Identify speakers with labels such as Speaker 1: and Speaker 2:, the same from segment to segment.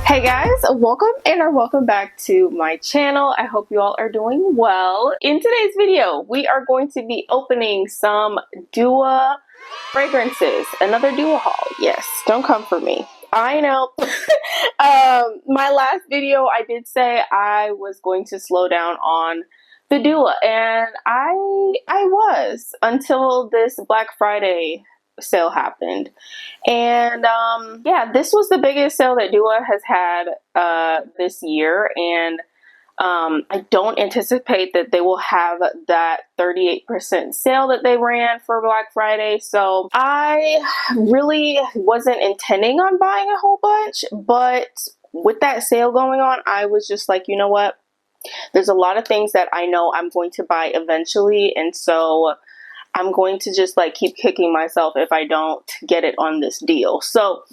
Speaker 1: Hey guys, welcome back to my channel. I hope you all are doing well. In today's video, we are going to be opening some Dua fragrances. Another Dua haul. Yes, don't come for me. I know. My last video, I did say I was going to slow down on the Dua, and I was until this Black Friday sale happened. And yeah, this was the biggest sale that Dua has had this year, and I don't anticipate that they will have that 38% sale that they ran for Black Friday. So I really wasn't intending on buying a whole bunch, but with that sale going on, I was just like, you know what? There's a lot of things that I know I'm going to buy eventually, and so I'm going to just like keep kicking myself if I don't get it on this deal. So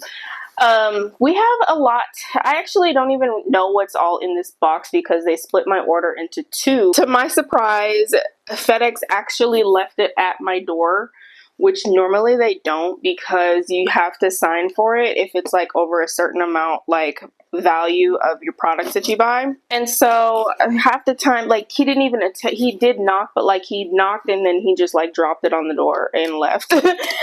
Speaker 1: we have a lot. I actually don't even know what's all in this box because they split my order into two. To my surprise, FedEx actually left it at my door, which normally they don't, because you have to sign for it if it's like over a certain amount, like value of your products that you buy. And so half the time, like, he didn't even he did knock, but like he knocked and then he just like dropped it on the door and left.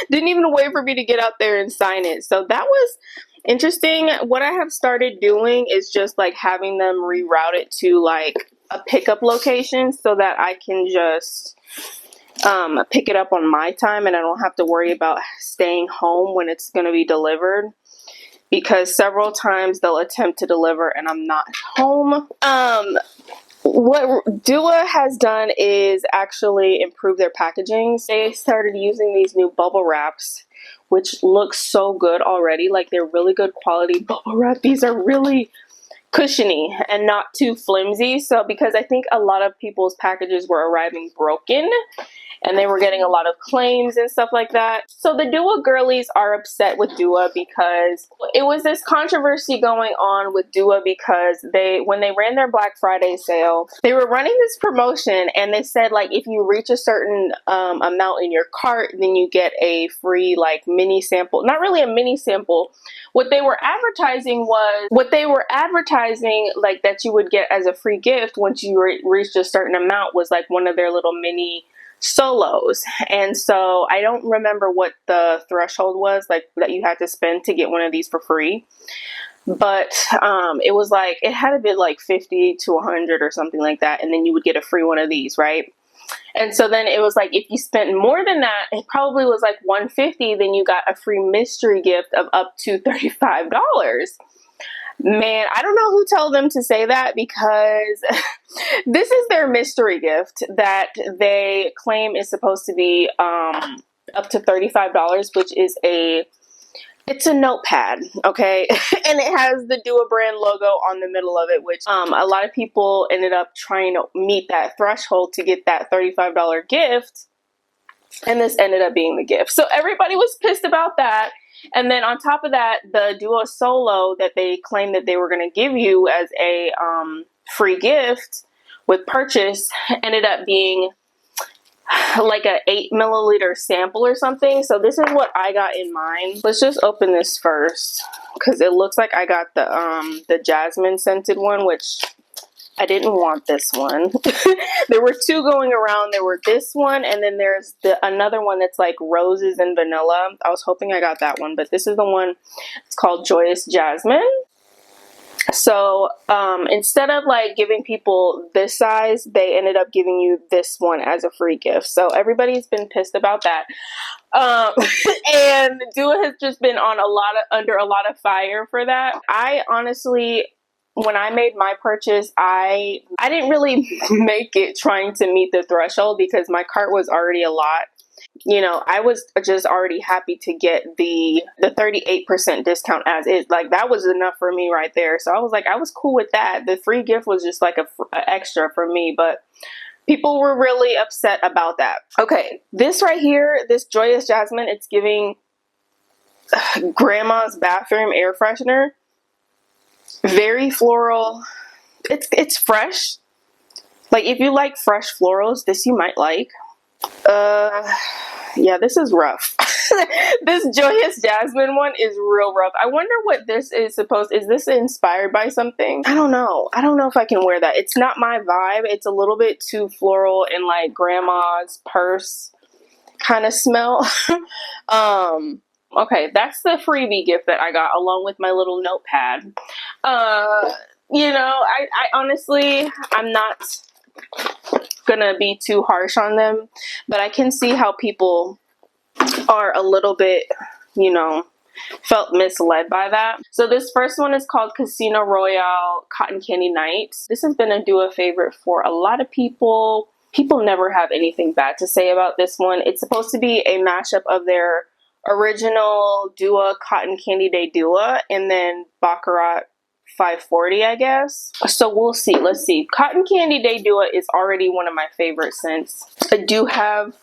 Speaker 1: Didn't even wait for me to get out there and sign it. So that was interesting. What I have started doing is just like having them reroute it to like a pickup location so that I can just pick it up on my time and I don't have to worry about staying home when it's going to be delivered, because several times they'll attempt to deliver and I'm not home. What Dua has done is actually improve their packaging. They started using these new bubble wraps, which looks so good already. Like, they're really good quality bubble wrap. These are really cushiony and not too flimsy. So because I think a lot of people's packages were arriving broken and they were getting a lot of claims and stuff like that. So the Dua girlies are upset with Dua because it was this controversy going on with Dua because when they ran their Black Friday sale, they were running this promotion and they said, like, if you reach a certain amount in your cart, then you get a free like mini sample. Not really a mini sample. What they were advertising like that you would get as a free gift once you reached a certain amount was like one of their little mini solos. And so I don't remember what the threshold was like that you had to spend to get one of these for free, but it was like, it had to be like 50 to 100 or something like that, and then you would get a free one of these, right? And so then it was like, if you spent more than that, it probably was like 150, then you got a free mystery gift of up to $35. Man, I don't know who told them to say that, because this is their mystery gift that they claim is supposed to be up to $35, which is it's a notepad, okay? And it has the Dua brand logo on the middle of it, which a lot of people ended up trying to meet that threshold to get that $35 gift, and this ended up being the gift. So everybody was pissed about that. And then on top of that, the Dua Solo that they claimed that they were going to give you as a free gift with purchase ended up being like a 8 milliliter sample or something. So this is what I got in mine. Let's just open this first, because it looks like I got the jasmine scented one, which I didn't want this one. There were two going around. There were this one, and then there's another one that's like roses and vanilla. I was hoping I got that one, but this is the one. It's called JOYOUS Jasmine. So instead of like giving people this size, they ended up giving you this one as a free gift. So everybody's been pissed about that. And Dua has just been on under a lot of fire for that. I honestly, when I made my purchase, I didn't really make it trying to meet the threshold, because my cart was already a lot. You know, I was just already happy to get the 38% discount as is. Like, that was enough for me right there. So I was like, I was cool with that. The free gift was just like a extra for me, but people were really upset about that. Okay, this right here, this JOYOUS Jasmine, it's giving grandma's bathroom air freshener. Very floral. It's fresh. Like, if you like fresh florals, this you might like. Yeah, this is rough. This Joyous Jasmine one is real rough. I wonder what this is is this inspired by something? I don't know. I don't know if I can wear that. It's not my vibe. It's a little bit too floral and like grandma's purse kind of smell. Okay, that's the freebie gift that I got along with my little notepad. You know, I honestly, I'm not gonna be too harsh on them, but I can see how people are a little bit, you know, felt misled by that. So this first one is called Casino Royale Cotton Candy Nights. This has been a Dua favorite for a lot of people. People never have anything bad to say about this one. It's supposed to be a mashup of their original Dua Cotton Candy Day Dua and then Baccarat 540, I guess. So we'll see. Let's see. Cotton Candy Day Dua is already one of my favorites since I do have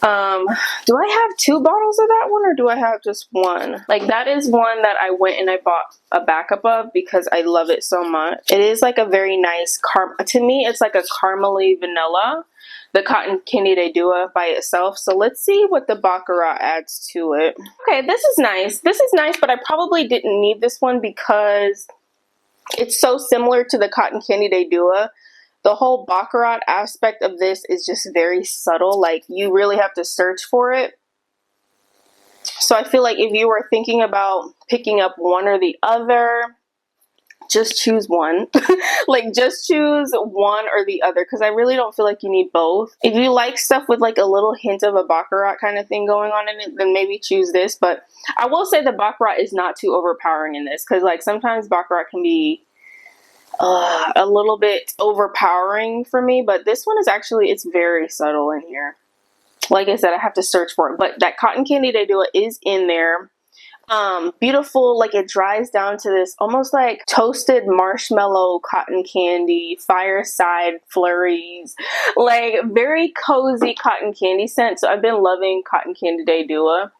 Speaker 1: do I have 2 bottles of that one or do I have just one? Like that is one that I went and I bought a backup of because I love it so much. It is like a very nice to me it's like a caramely vanilla, the Cotton Candy Day Dua by itself. So let's see what the Baccarat adds to it. Okay, this is nice. This is nice, but I probably didn't need this one because it's so similar to the Cotton Candy Day Dua. The whole Baccarat aspect of this is just very subtle. Like, you really have to search for it. So I feel like if you were thinking about picking up one or the other, just choose one. Like, just choose one or the other, because I really don't feel like you need both. If you like stuff with like a little hint of a Baccarat kind of thing going on in it, then maybe choose this. But I will say the Baccarat is not too overpowering in this, because like sometimes Baccarat can be a little bit overpowering for me, but this one is actually, it's very subtle in here. Like I said, I have to search for it, but that Cotton Candy Day Dua is in there. Beautiful, like it dries down to this almost like toasted marshmallow cotton candy, fireside flurries, like very cozy cotton candy scent. So I've been loving Cotton Candy Day Dua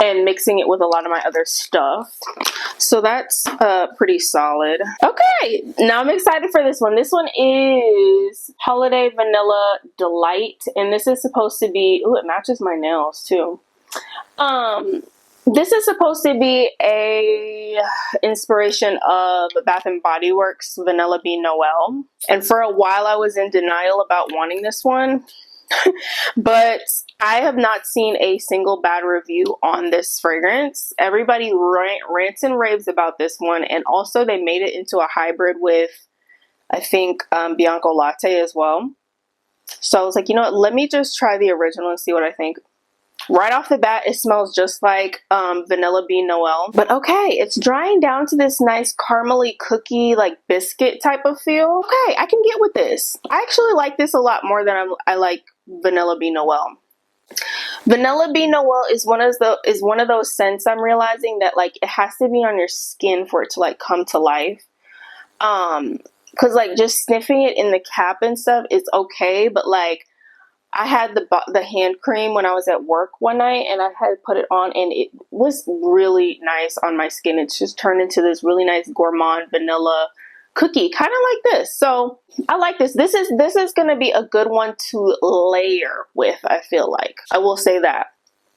Speaker 1: and mixing it with a lot of my other stuff. So that's pretty solid. Okay, now I'm excited for this one. This one is Holiday Vanilla Delight, and this is supposed to be, ooh, it matches my nails too. This is supposed to be a inspiration of Bath and Body Works Vanilla Bean Noel. And for a while I was in denial about wanting this one. But I have not seen a single bad review on this fragrance. Everybody rants and raves about this one, and also they made it into a hybrid with, I think, Bianco Latte as well. So I was like, you know what, let me just try the original and see what I think. Right off the bat, it smells just like Vanilla Bean Noel. But okay, it's drying down to this nice caramely cookie, like biscuit type of feel. Okay, I can get with this. I actually like this a lot more than I like Vanilla Bean Noel. Vanilla Bean Noel is one of those scents I'm realizing that like it has to be on your skin for it to like come to life. Cause like just sniffing it in the cap and stuff, it's okay, but like I had the hand cream when I was at work one night and I had put it on and it was really nice on my skin. It's just turned into this really nice gourmand vanilla cookie, kind of like this. So I like this. This is going to be a good one to layer with, I feel like. I will say that.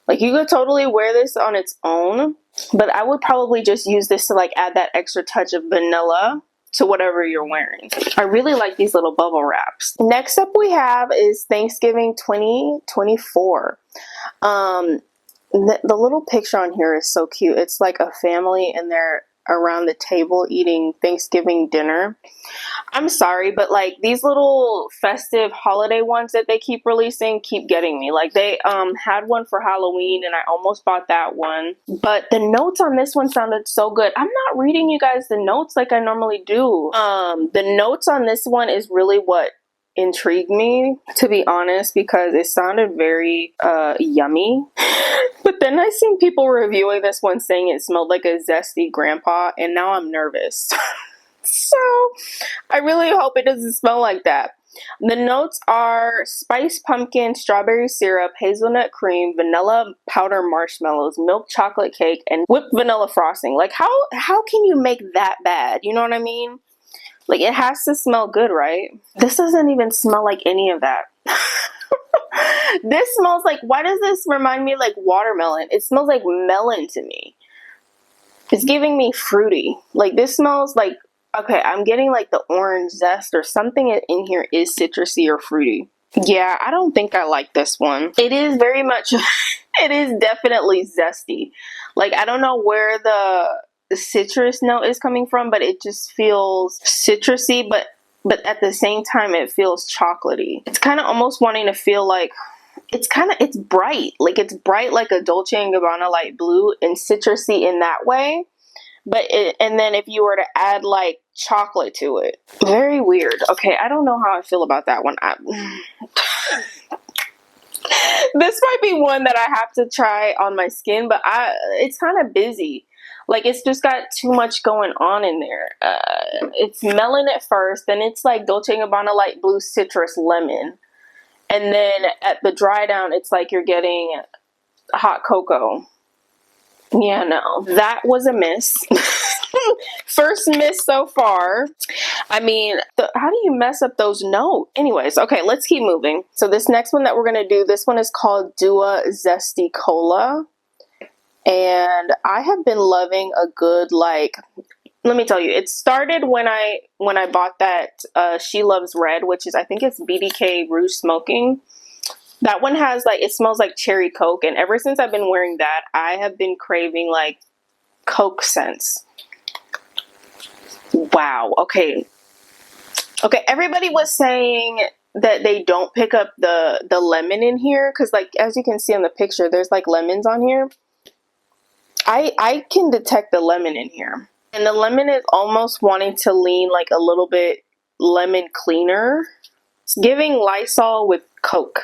Speaker 1: Like, you could totally wear this on its own, but I would probably just use this to like add that extra touch of vanilla to whatever you're wearing. I really like these little bubble wraps. Next up we have is Thanksgiving 2024. The little picture on here is so cute. It's like a family and they're around the table eating Thanksgiving dinner. I'm sorry, but like these little festive holiday ones that they keep releasing keep getting me. Like they had one for Halloween and I almost bought that one, but the notes on this one sounded so good. I'm not reading you guys the notes like I normally do. The notes on this one is really what intrigued me, to be honest, because it sounded very yummy. But then I seen people reviewing this one saying it smelled like a zesty grandpa, and now I'm nervous. So I really hope it doesn't smell like that. The notes are spiced pumpkin, strawberry syrup, hazelnut cream, vanilla powder marshmallows, milk chocolate cake, and whipped vanilla frosting. Like how can you make that bad? You know what I mean? Like, it has to smell good, right? This doesn't even smell like any of that. This smells like, why does this remind me like watermelon? It smells like melon to me. It's giving me fruity. Like this smells like, okay, I'm getting like the orange zest or something in here is citrusy or fruity. Yeah, I don't think I like this one. It is very much, it is definitely zesty. Like I don't know where the citrus note is coming from, but it just feels citrusy, but at the same time it feels chocolatey. It's kind of almost wanting to feel like, it's bright. Like it's bright like a Dolce & Gabbana light blue and citrusy in that way. And then if you were to add like chocolate to it, very weird. Okay, I don't know how I feel about that one. This might be one that I have to try on my skin, but it's kind of busy. Like it's just got too much going on in there. It's melon at first, then it's like Dolce & Gabbana light blue citrus lemon. And then at the dry down, it's like you're getting hot cocoa. Yeah, no, that was a miss. First miss so far. I mean, how do you mess up those notes? Anyways, okay, let's keep moving. So this next one that we're going to do, this one is called Dua Zesty Cola. And I have been loving a good, like, let me tell you, it started when I bought that She Loves Red, which is, I think it's BDK Rouge Smoking. That one has like, it smells like cherry Coke, and ever since I've been wearing that, I have been craving like Coke scents. Wow, okay. Okay, everybody was saying that they don't pick up the lemon in here, because like, as you can see in the picture, there's like lemons on here. I can detect the lemon in here. And the lemon is almost wanting to lean like a little bit lemon cleaner. It's giving Lysol with Coke.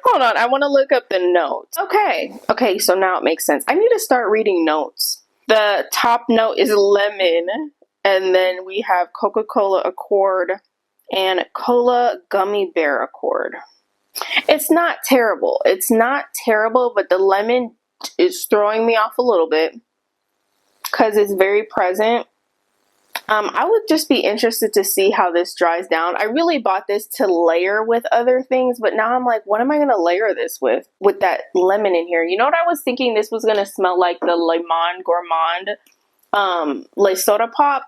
Speaker 1: Hold on, I want to look up the notes. Okay, so now it makes sense. I need to start reading notes. The top note is lemon, and then we have Coca-Cola Accord and Cola Gummy Bear Accord. It's not terrible. It's not terrible, but the lemon is throwing me off a little bit because it's very present. I would just be interested to see how this dries down. I really bought this to layer with other things, but now I'm like, what am I going to layer this with that lemon in here? You know what I was thinking? This was going to smell like the Le Monde Gourmand Le Soda Pop.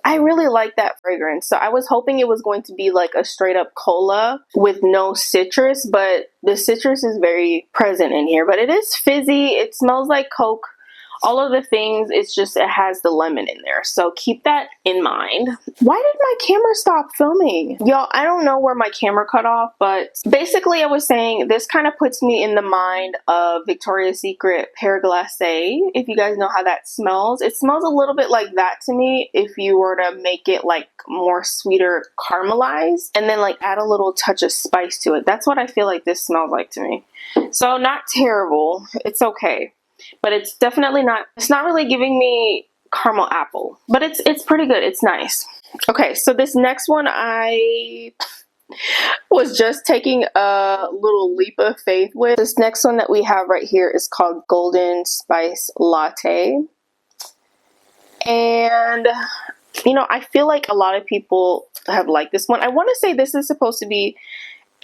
Speaker 1: I really like that fragrance. So I was hoping it was going to be like a straight up cola with no citrus, but the citrus is very present in here. But it is fizzy. It smells like Coke. All of the things, it's just, it has the lemon in there. So keep that in mind. Why did my camera stop filming? Y'all, I don't know where my camera cut off, but basically I was saying this kind of puts me in the mind of Victoria's Secret Pear Glacé. If you guys know how that smells. It smells a little bit like that to me if you were to make it like more sweeter caramelized and then like add a little touch of spice to it. That's what I feel like this smells like to me. So not terrible. It's okay. But it's definitely not, it's not really giving me caramel apple, but it's pretty good. It's nice. Okay, so this next one, I was just taking a little leap of faith with. This next one that we have right here is called Golden Spice Latte. And, you know, I feel like a lot of people have liked this one. I want to say this is supposed to be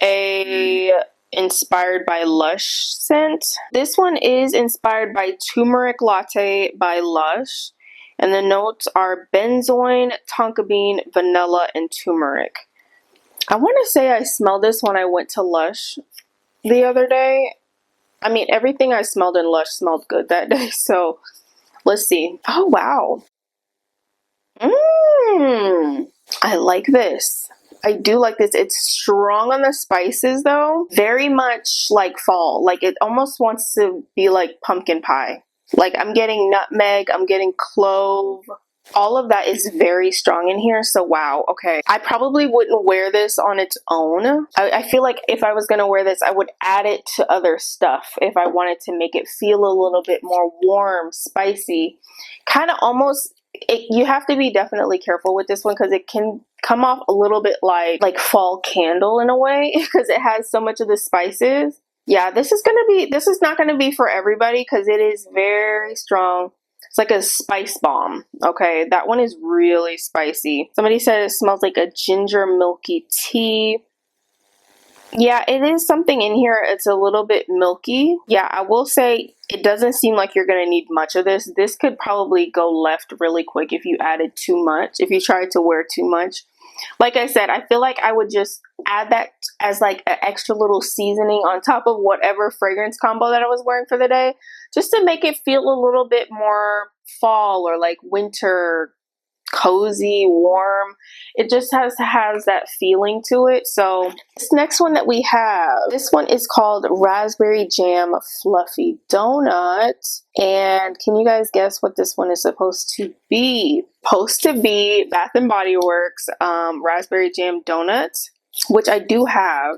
Speaker 1: a inspired by Lush scent. This one is inspired by Turmeric Latte by Lush, and the notes are benzoin, tonka bean, vanilla, and turmeric. I want to say I smelled this when I went to Lush the other day. I mean, everything I smelled in Lush smelled good that day, so let's see. Oh wow. I like this. I do like this. It's strong on the spices though. Very much like fall. Like it almost wants to be like pumpkin pie. Like I'm getting nutmeg, I'm getting clove. All of that is very strong in here. So wow, okay. I probably wouldn't wear this on its own. I feel like if I was going to wear this, I would add it to other stuff if I wanted to make it feel a little bit more warm, spicy. Kind of almost, you have to be definitely careful with this one because it can come off a little bit like fall candle in a way because it has so much of the spices. Yeah, this is not gonna be for everybody because it is very strong. It's like a spice bomb. Okay, that one is really spicy. Somebody said it smells like a ginger milky tea. Yeah, it is something in here. It's a little bit milky. Yeah, I will say it doesn't seem like you're going to need much of this. This could probably go left really quick if you added too much, if you tried to wear too much. Like I said, I feel like I would just add that as like an extra little seasoning on top of whatever fragrance combo that I was wearing for the day, just to make it feel a little bit more fall or like winter, cozy, warm. It just has that feeling to it. So this next one that we have, this one is called Raspberry Jam Fluffy Donut. And can you guys guess what this one is supposed to be? Supposed to be Bath and Body Works Raspberry Jam Donuts, which I do have.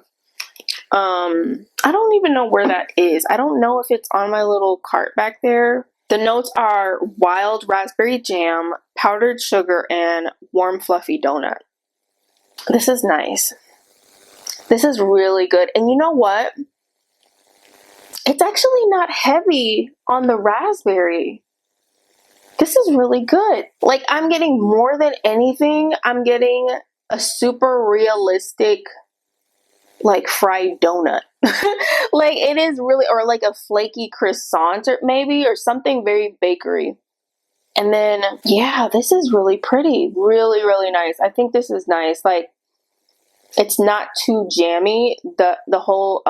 Speaker 1: I don't even know where that is. I don't know if it's on my little cart back there. The notes are wild raspberry jam, powdered sugar, and warm fluffy donut. This is nice. This is really good. And you know what? It's actually not heavy on the raspberry. This is really good. Like, I'm getting more than anything, I'm getting a super realistic like fried donut. Like, it is really, or like a flaky croissant or maybe, or something very bakery. And then yeah, this is really pretty, really, really nice. I think this is nice. Like, it's not too jammy. The whole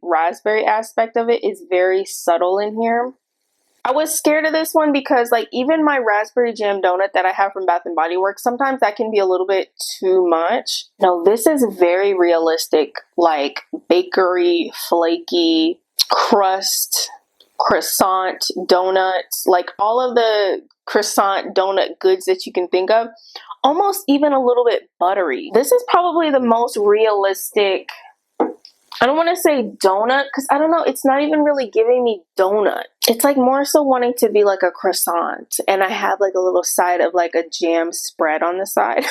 Speaker 1: raspberry aspect of it is very subtle in here. I was scared of this one because, like, even my raspberry jam donut that I have from Bath and Body Works, sometimes that can be a little bit too much. No, this is very realistic, like bakery, flaky, crust, croissant, donuts, like all of the croissant donut goods that you can think of. Almost even a little bit buttery. This is probably the most realistic, I don't want to say donut, because I don't know, it's not even really giving me donut. It's like more so wanting to be like a croissant, and I have like a little side of like a jam spread on the side.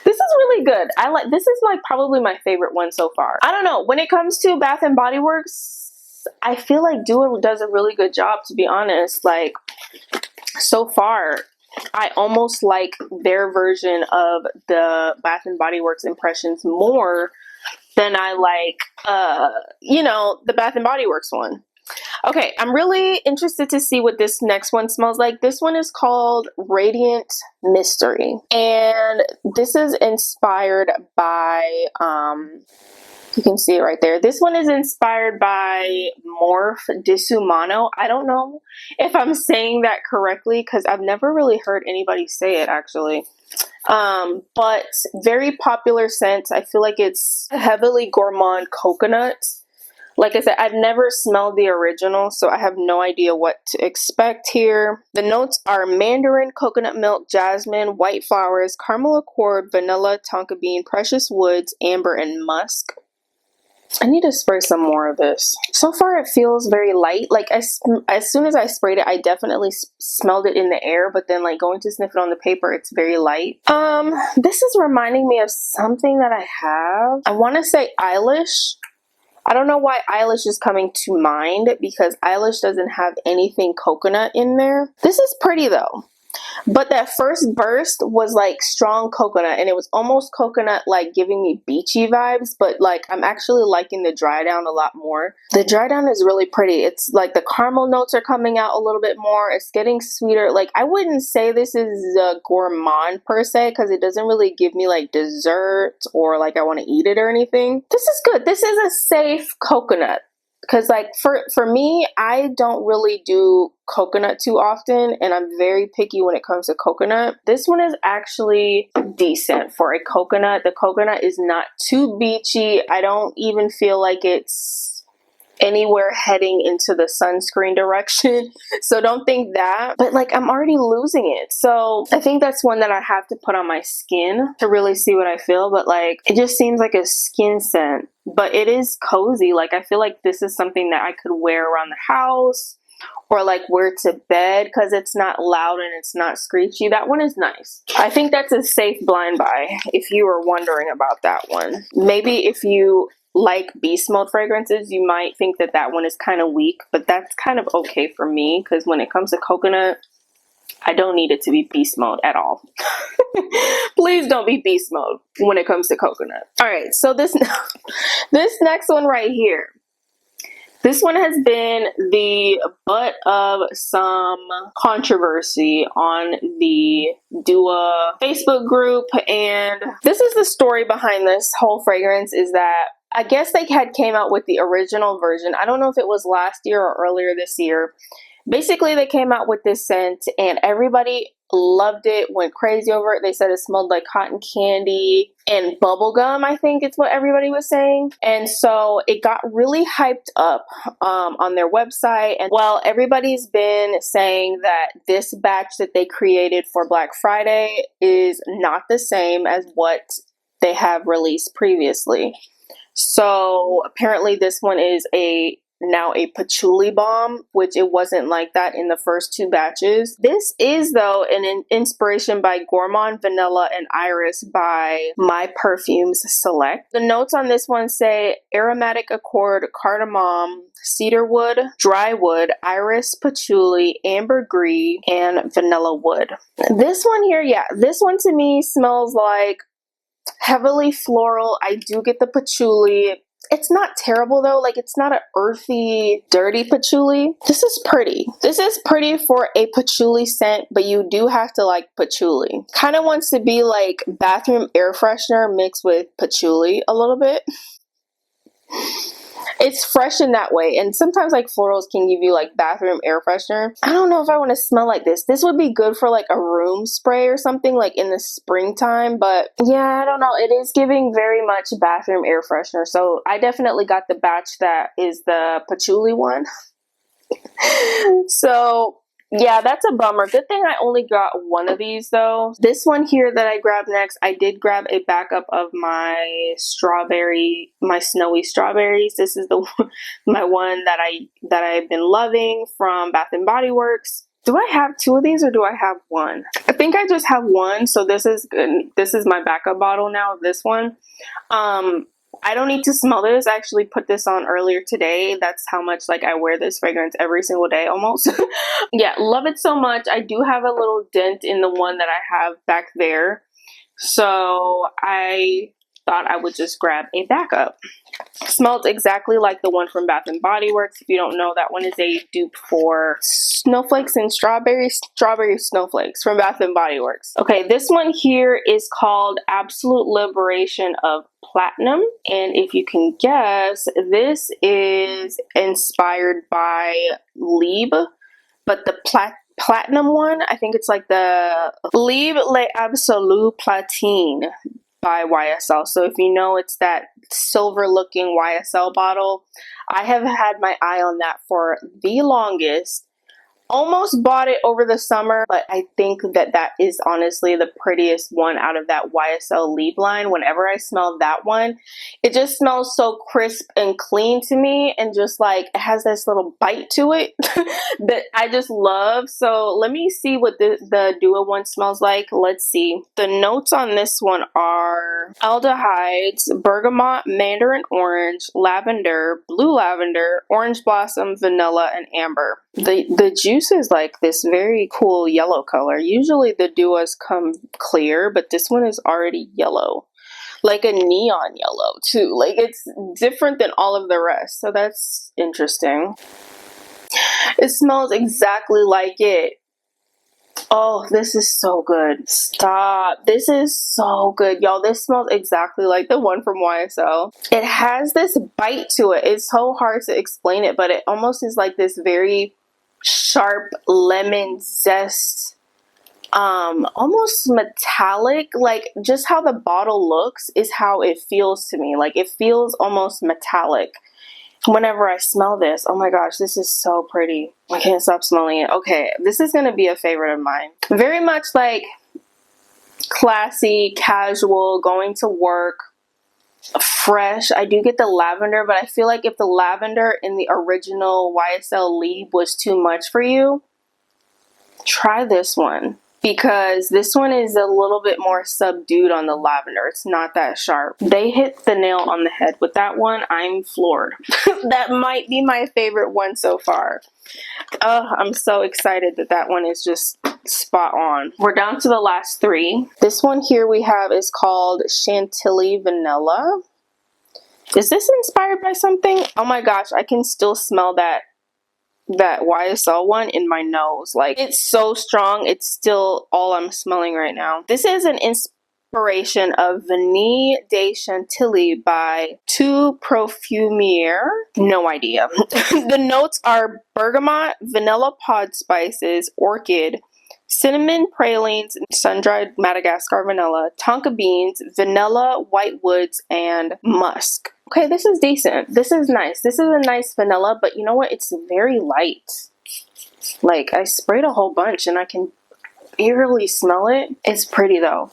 Speaker 1: This is really good. This is like probably my favorite one so far. I don't know, when it comes to Bath and Body Works, I feel like Dua does a really good job, to be honest. Like, so far, I almost like their version of the Bath and Body Works impressions more than I like, you know, the Bath and Body Works one. Okay, I'm really interested to see what this next one smells like. This one is called Radiant Mystery, and this is inspired by, you can see it right there. This one is inspired by Morph Disumano. I don't know if I'm saying that correctly because I've never really heard anybody say it, actually. But very popular scent. I feel like it's heavily gourmand coconut. Like I said, I've never smelled the original, so I have no idea what to expect here. The notes are mandarin, coconut milk, jasmine, white flowers, caramel accord, vanilla, tonka bean, precious woods, amber, and musk. I need to spray some more of this. So far it feels very light. Like, as soon as I sprayed it, I definitely smelled it in the air, but then like going to sniff it on the paper, it's very light. This is reminding me of something that I have. I want to say Eilish. I don't know why Eilish is coming to mind because Eilish doesn't have anything coconut in there. This is pretty though. But that first burst was like strong coconut, and it was almost coconut like giving me beachy vibes, but like I'm actually liking the dry down a lot more. The dry down is really pretty. It's like the caramel notes are coming out a little bit more. It's getting sweeter. Like, I wouldn't say this is a gourmand per se because it doesn't really give me like dessert or like I want to eat it or anything. This is good. This is a safe coconut. Because like for me, I don't really do coconut too often, and I'm very picky when it comes to coconut. This one is actually decent for a coconut. The coconut is not too beachy. I don't even feel like it's anywhere heading into the sunscreen direction. So don't think that. But like, I'm already losing it. So I think that's one that I have to put on my skin to really see what I feel. But like, it just seems like a skin scent. But it is cozy. Like, I feel like this is something that I could wear around the house or like wear to bed because it's not loud and it's not screechy. That one is nice. I think that's a safe blind buy if you were wondering about that one. Maybe if you like beast mode fragrances, you might think that that one is kind of weak, but that's kind of okay for me because when it comes to coconut, I don't need it to be beast mode at all. Please don't be beast mode when it comes to coconut. All right, so this next one right here. This one has been the butt of some controversy on the Dua Facebook group, and this is the story behind this whole fragrance. Is that I guess they had came out with the original version. I don't know if it was last year or earlier this year. Basically, they came out with this scent and everybody loved it, went crazy over it. They said it smelled like cotton candy and bubblegum, I think it's what everybody was saying. And so it got really hyped up on their website. And well, everybody's been saying that this batch that they created for Black Friday is not the same as what they have released previously. So apparently this one is now a patchouli bomb, which it wasn't like that in the first two batches. This is though an inspiration by Gourmand, Vanilla, and Iris by My Perfumes Select. The notes on this one say aromatic accord, cardamom, cedarwood, drywood, iris, patchouli, ambergris, and vanilla wood. This one here, yeah, this one to me smells like heavily floral. I do get the patchouli. It's not terrible though, like it's not an earthy, dirty patchouli. This is pretty. This is pretty for a patchouli scent, but you do have to like patchouli. Kind of wants to be like bathroom air freshener mixed with patchouli a little bit. It's fresh in that way, and sometimes like florals can give you like bathroom air freshener. I don't know if I want to smell like this. This would be good for like a room spray or something like in the springtime, but yeah, I don't know. It is giving very much bathroom air freshener, so I definitely got the batch that is the patchouli one. So yeah, that's a bummer. Good thing I only got one of these though. This one here that I grabbed next, I did grab a backup of my snowy strawberries. This is the my one that I've been loving from Bath and Body Works. Do I have two of these or do I have one? I think I just have one. So this is good. This is my backup bottle now of this one. I don't need to smell this. I actually put this on earlier today. That's how much like I wear this fragrance every single day almost. Yeah, love it so much. I do have a little dent in the one that I have back there. So I thought I would just grab a backup. Smells exactly like the one from Bath and Body Works. If you don't know, that one is a dupe for snowflakes and strawberry snowflakes from Bath and Body Works. Okay, this one here is called Absolute Liberation of Platinum, and if you can guess, this is inspired by Liebe, but the platinum one, I think it's like the Liebe l'Absolu Platine by YSL. So if you know, it's that silver looking YSL bottle. I have had my eye on that for the longest. Almost bought it over the summer, but I think that that is honestly the prettiest one out of that YSL Liebe line. Whenever I smell that one, it just smells so crisp and clean to me, and just like it has this little bite to it that I just love. So let me see what the Dua one smells like. Let's see. The notes on this one are aldehydes, bergamot, mandarin orange, lavender, blue lavender, orange blossom, vanilla, and amber. The juice is like this very cool yellow color. Usually the Duas come clear, but this one is already yellow. Like a neon yellow too. Like it's different than all of the rest. So that's interesting. It smells exactly like it. Oh, this is so good. Stop. This is so good. Y'all, this smells exactly like the one from YSL. It has this bite to it. It's so hard to explain it, but it almost is like this very sharp lemon zest. Almost metallic. Like just how the bottle looks is how it feels to me. Like it feels almost metallic whenever I smell this. Oh my gosh, this is so pretty. I can't stop smelling it. Okay, this is gonna be a favorite of mine. Very much like classy, casual, going to work, fresh. I do get the lavender, but I feel like if the lavender in the original YSL Liebe was too much for you, try this one. Because this one is a little bit more subdued on the lavender. It's not that sharp. They hit the nail on the head with that one. I'm floored. That might be my favorite one so far. I'm so excited that that one is just spot on. We're down to the last 3. This one here we have is called Chantilly Vanilla. Is this inspired by something? Oh my gosh, I can still smell that YSL one in my nose. Like, it's so strong. It's still all I'm smelling right now. This is an inspiration of Vanille de Chantilly by Two Profumier. No idea. The notes are bergamot, vanilla pod spices, orchid, cinnamon pralines, sun-dried Madagascar vanilla, tonka beans, vanilla, white woods, and musk. Okay, this is decent. This is nice. This is a nice vanilla, but you know what? It's very light. Like, I sprayed a whole bunch and I can barely smell it. It's pretty though.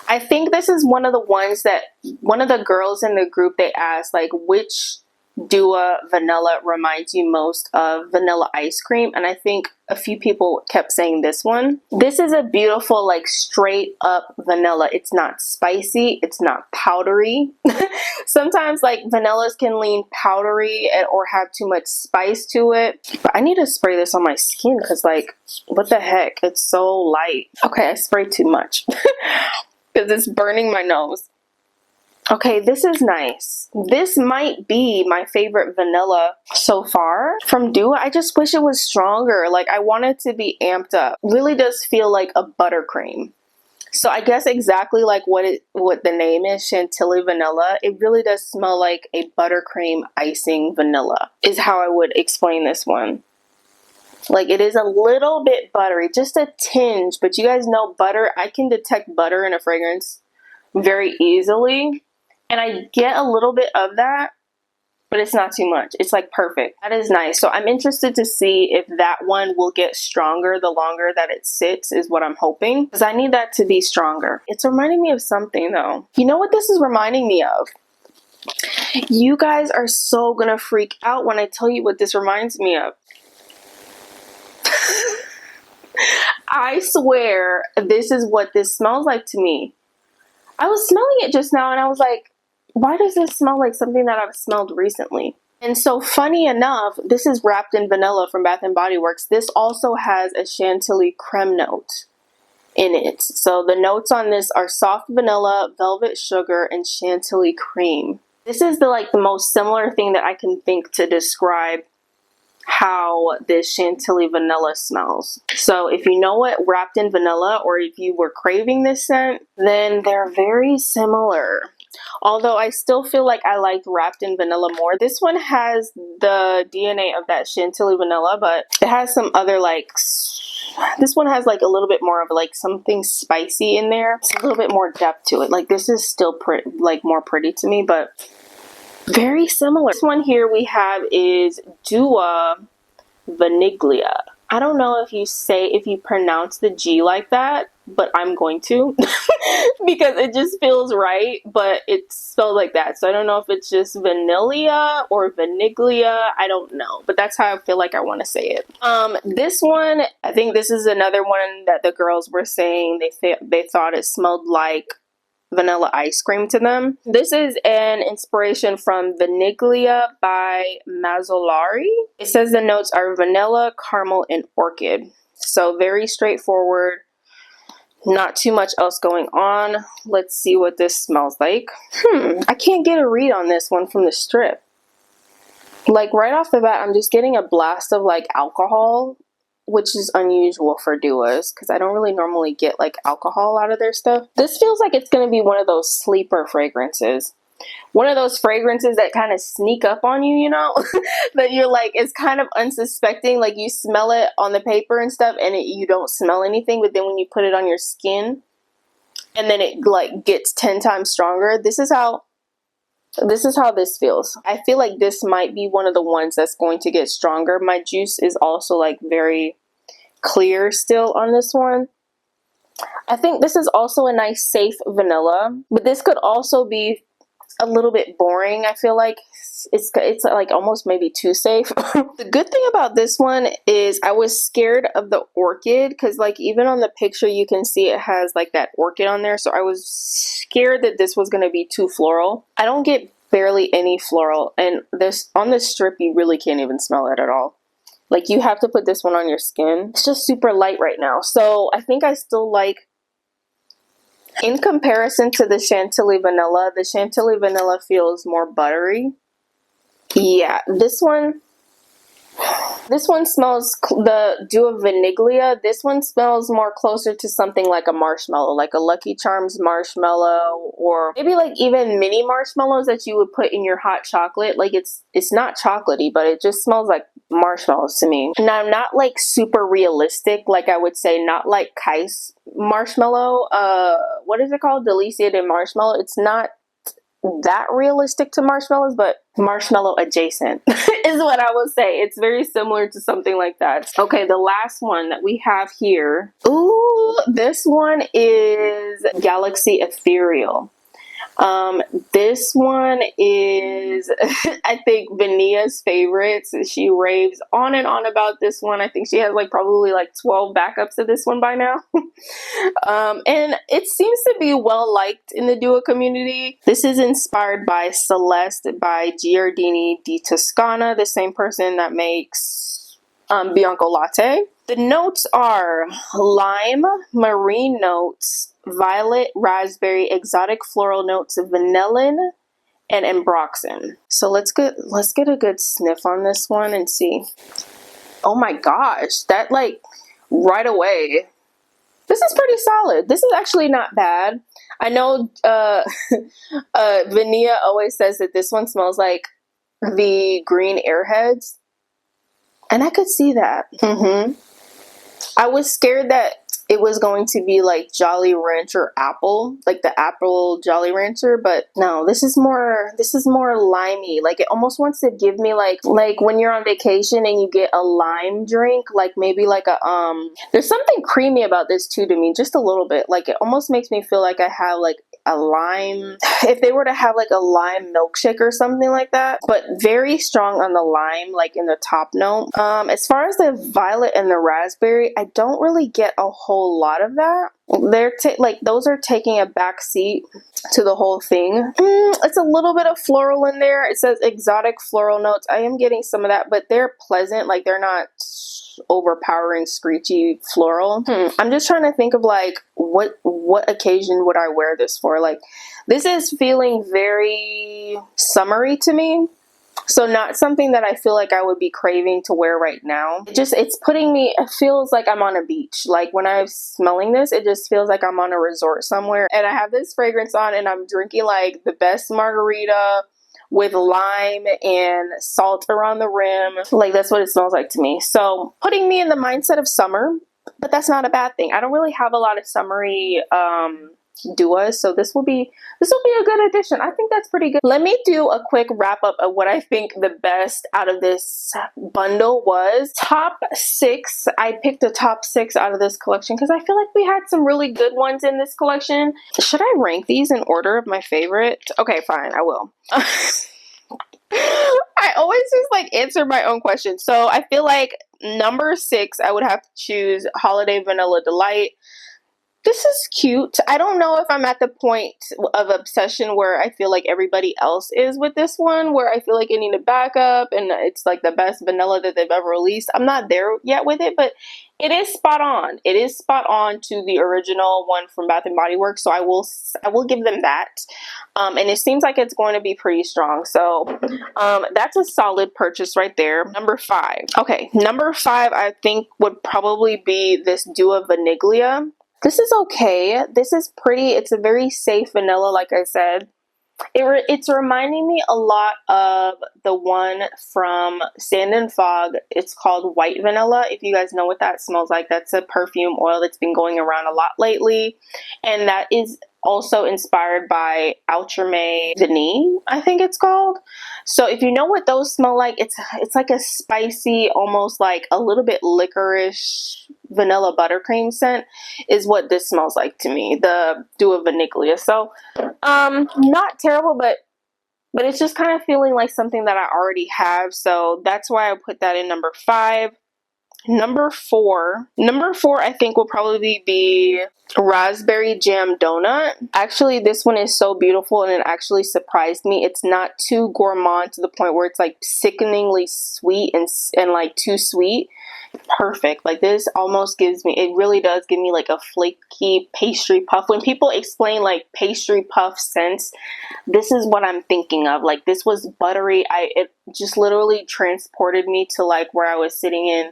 Speaker 1: I think this is one of the ones that one of the girls in the group, they asked, like, which Dua vanilla reminds you most of vanilla ice cream, and I think a few people kept saying this one. This is a beautiful, like, straight up vanilla. It's not spicy, it's not powdery. Sometimes like vanillas can lean powdery or have too much spice to it, but I need to spray this on my skin because, like, what the heck, it's so light. Okay, I sprayed too much because it's burning my nose. Okay, this is nice. This might be my favorite vanilla so far from Dua. I just wish it was stronger. Like, I want it to be amped up. Really does feel like a buttercream. So I guess exactly like what the name is, Chantilly Vanilla. It really does smell like a buttercream icing vanilla is how I would explain this one. Like, it is a little bit buttery, just a tinge, but you guys know butter. I can detect butter in a fragrance very easily. And I get a little bit of that, but it's not too much. It's like perfect. That is nice. So I'm interested to see if that one will get stronger the longer that it sits, is what I'm hoping. Because I need that to be stronger. It's reminding me of something though. You know what this is reminding me of? You guys are so gonna freak out when I tell you what this reminds me of. I swear this is what this smells like to me. I was smelling it just now and I was like, why does this smell like something that I've smelled recently? And so funny enough, this is Wrapped in Vanilla from Bath & Body Works. This also has a Chantilly creme note in it. So the notes on this are soft vanilla, velvet sugar, and Chantilly cream. This is the most similar thing that I can think to describe how this Chantilly vanilla smells. So if you know what Wrapped in Vanilla, or if you were craving this scent, then they're very similar. Although I still feel like I liked Wrapped in Vanilla more. This one has the DNA of that Chantilly Vanilla, but it has some other this one has like a little bit more of like something spicy in there. It's a little bit more depth to it. Like, this is still more pretty to me, but very similar. This one here we have is Dua Vaniglia. I don't know if you pronounce the G like that, but I'm going to because it just feels right, but it's spelled like that. So I don't know if it's just Vanillia or Vaniglia. I don't know, but that's how I feel like I want to say it. This one, I think this is another one that the girls were saying they thought it smelled like vanilla ice cream to them. This is an inspiration from Vaniglia by Mazzolari. It says the notes are vanilla, caramel, and orchid. So very straightforward. Not too much else going on. Let's see what this smells like. I can't get a read on this one from the strip. Like, right off the bat, I'm just getting a blast of like alcohol, which is unusual for Duas because I don't really normally get like alcohol out of their stuff. This feels like it's going to be one of those sleeper fragrances. One of those fragrances that kind of sneak up on you, you know, that you're like, it's kind of unsuspecting. Like, you smell it on the paper and stuff and you don't smell anything. But then when you put it on your skin and then it like gets 10 times stronger. This is how this feels. I feel like this might be one of the ones that's going to get stronger. My juice is also like very clear still on this one. I think this is also a nice safe vanilla, but this could also be a little bit boring. I feel like it's like almost maybe too safe. The good thing about this one is I was scared of the orchid because like even on the picture you can see it has like that orchid on there, so I was scared that this was going to be too floral. I don't get barely any floral, and this on the strip you really can't even smell it at all. Like, you have to put this one on your skin. It's just super light right now. So I think I still like, in comparison to the Chantilly Vanilla, the Chantilly Vanilla feels more buttery. Yeah, this one smells, the Dua Vaniglia, this one smells more closer to something like a marshmallow, like a Lucky Charms marshmallow, or maybe like even mini marshmallows that you would put in your hot chocolate. Like, it's not chocolatey, but it just smells like marshmallows to me. Now, not like super realistic, like I would say, not like Kais marshmallow, what is it called? Delicia de marshmallow. It's not that realistic to marshmallows, but marshmallow adjacent is what I will say. It's very similar to something like that. Okay, the last one that we have here. Ooh, this one is Galaxy Ethereal. This one is, I think, Vania's favorite. She raves on and on about this one. I think she has like probably like 12 backups of this one by now. And it seems to be well liked in the Dua community. This is inspired by Celeste by Giardini di Toscana, the same person that makes Bianco Latte. The notes are lime, marine notes, violet, raspberry, exotic floral notes, vanillin, and ambroxan. So let's get a good sniff on this one and see. Oh my gosh, that like right away. This is pretty solid. This is actually not bad. I know Vania always says that this one smells like the green Airheads, and I could see that. I was scared that it was going to be like Jolly Rancher apple, like the apple Jolly Rancher, but no, this is more limey. Like, it almost wants to give me like when you're on vacation and you get a lime drink, like maybe like a there's something creamy about this too to me, just a little bit. Like, it almost makes me feel like I have like a lime, if they were to have like a lime milkshake or something like that, but very strong on the lime, like in the top note. As far as the violet and the raspberry, I don't really get a whole lot of that. They're like, those are taking a back seat to the whole thing. It's a little bit of floral in there. It says exotic floral notes. I am getting some of that, but they're pleasant. Like, they're not overpowering screechy floral. I'm just trying to think of like what occasion would I wear this for. Like, this is feeling very summery to me, so not something that I feel like I would be craving to wear right now. It's putting me, it feels like I'm on a beach. Like, when I'm smelling this, it just feels like I'm on a resort somewhere, and I have this fragrance on and I'm drinking like the best margarita with lime and salt around the rim. Like, that's what it smells like to me. So putting me in the mindset of summer, but that's not a bad thing. I don't really have a lot of summery duas, so this will be a good addition. I think that's pretty good. Let me do a quick wrap up of what I think the best out of this bundle was. Top 6. I picked a top 6 out of this collection because I feel like we had some really good ones in this collection. Should I rank these in order of my favorite? Okay, fine, I will. I always just like answer my own questions. So I feel like number 6, I would have to choose Holiday Vanilla Delight. This is cute. I don't know if I'm at the point of obsession where I feel like everybody else is with this one, where I feel like I need a backup and it's like the best vanilla that they've ever released. I'm not there yet with it, but it is spot on. It is spot on to the original one from Bath & Body Works, so I will give them that. And it seems like it's going to be pretty strong. So that's a solid purchase right there. Number 5. Okay, number 5 I think would probably be this Dua Vaniglia. This is okay. This is pretty. It's a very safe vanilla, like I said. It's reminding me a lot of the one from Sand and Fog. It's called White Vanilla. If you guys know what that smells like, that's a perfume oil that's been going around a lot lately. And that is also inspired by Outre Vanille, I think it's called. So if you know what those smell like, it's like a spicy, almost like a little bit licorice vanilla buttercream scent is what this smells like to me, the Dua Vaniglia. So not terrible, but it's just kind of feeling like something that I already have, so that's why I put that in number 5. Number four I think will probably be raspberry jam donut. Actually, this one is so beautiful and it actually surprised me. It's not too gourmand to the point where it's like sickeningly sweet and like too sweet. Perfect. Like this almost gives me, it really does give me like a flaky pastry puff. When people explain like pastry puff scents, this is what I'm thinking of. Like this was buttery. It just literally transported me to like where I was sitting in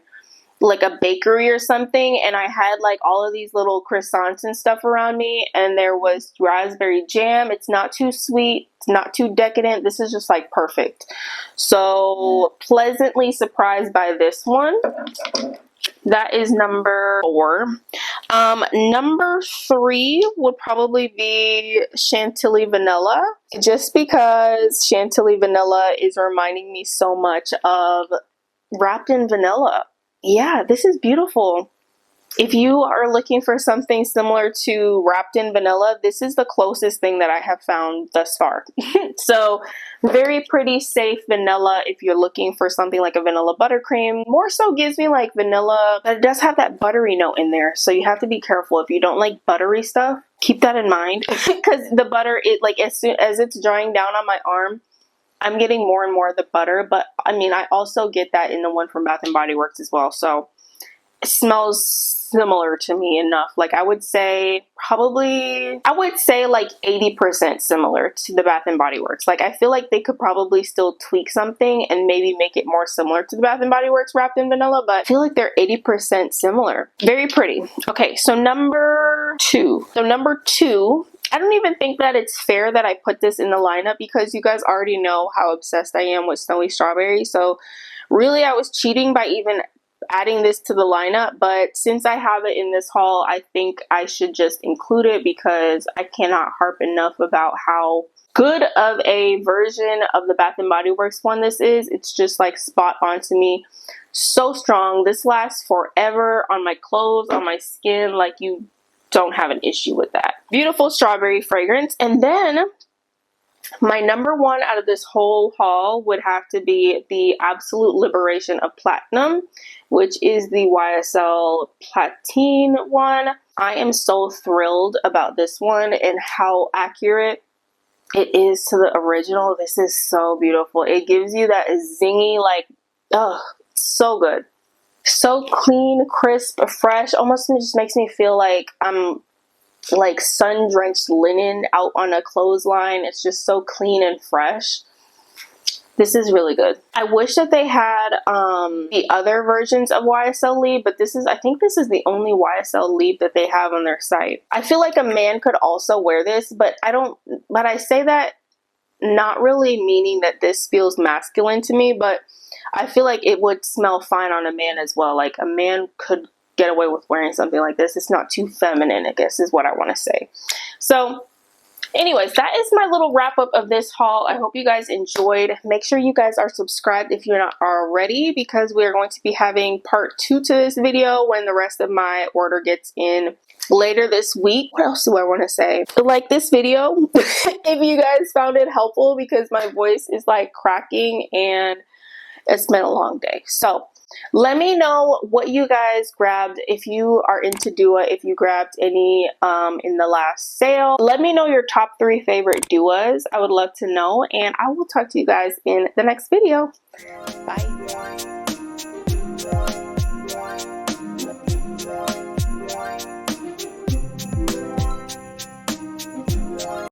Speaker 1: like a bakery or something, and I had like all of these little croissants and stuff around me, and there was raspberry jam. It's not too sweet, it's not too decadent. This is just like perfect. So pleasantly surprised by this one. That is number four. Number three would probably be Chantilly vanilla, just because Chantilly vanilla is reminding me so much of wrapped in vanilla. Yeah, this is beautiful. If you are looking for something similar to wrapped in vanilla, this is the closest thing that I have found thus far. So very pretty, safe vanilla if you're looking for something like a vanilla buttercream. More so gives me like vanilla, but it does have that buttery note in there. So you have to be careful. If you don't like buttery stuff, keep that in mind. Because the butter, it like as soon as it's drying down on my arm, I'm getting more and more of the butter, but I mean, I also get that in the one from Bath & Body Works as well. So it smells similar to me enough. Like I would say like 80% similar to the Bath & Body Works. Like I feel like they could probably still tweak something and maybe make it more similar to the Bath & Body Works wrapped in vanilla, but I feel like they're 80% similar. Very pretty. Okay, so number two. I don't even think that it's fair that I put this in the lineup because you guys already know how obsessed I am with snowy strawberry. So really I was cheating by even adding this to the lineup, but since I have it in this haul, I think I should just include it because I cannot harp enough about how good of a version of the Bath & Body Works one this is. It's just like spot on to me. So strong. This lasts forever on my clothes, on my skin. Like you don't have an issue with that. Beautiful strawberry fragrance. And then my number one out of this whole haul would have to be the Absolute Liberation of Platinum, which is the YSL Platine one. I am so thrilled about this one and how accurate it is to the original. This is so beautiful. It gives you that zingy, like, oh, so good. So clean, crisp, fresh. Almost just makes me feel like I'm like sun-drenched linen out on a clothesline. It's just so clean and fresh. This is really good. I wish that they had the other versions of YSL Libre, but I think this is the only YSL Libre that they have on their site. I feel like a man could also wear this, but I say that not really meaning that this feels masculine to me, but I feel like it would smell fine on a man as well. Like a man could get away with wearing something like this. It's not too feminine, I guess is what I want to say. So anyways, that is my little wrap up of this haul. I hope you guys enjoyed. Make sure you guys are subscribed if you're not already, because we are going to be having part 2 to this video when the rest of my order gets in later this week. What else do I want to say? Like this video if you guys found it helpful, because my voice is like cracking and it's been a long day. So let me know what you guys grabbed. If you are into Dua, if you grabbed any in the last sale, let me know your top 3 favorite Duas. I would love to know, and I will talk to you guys in the next video. Bye.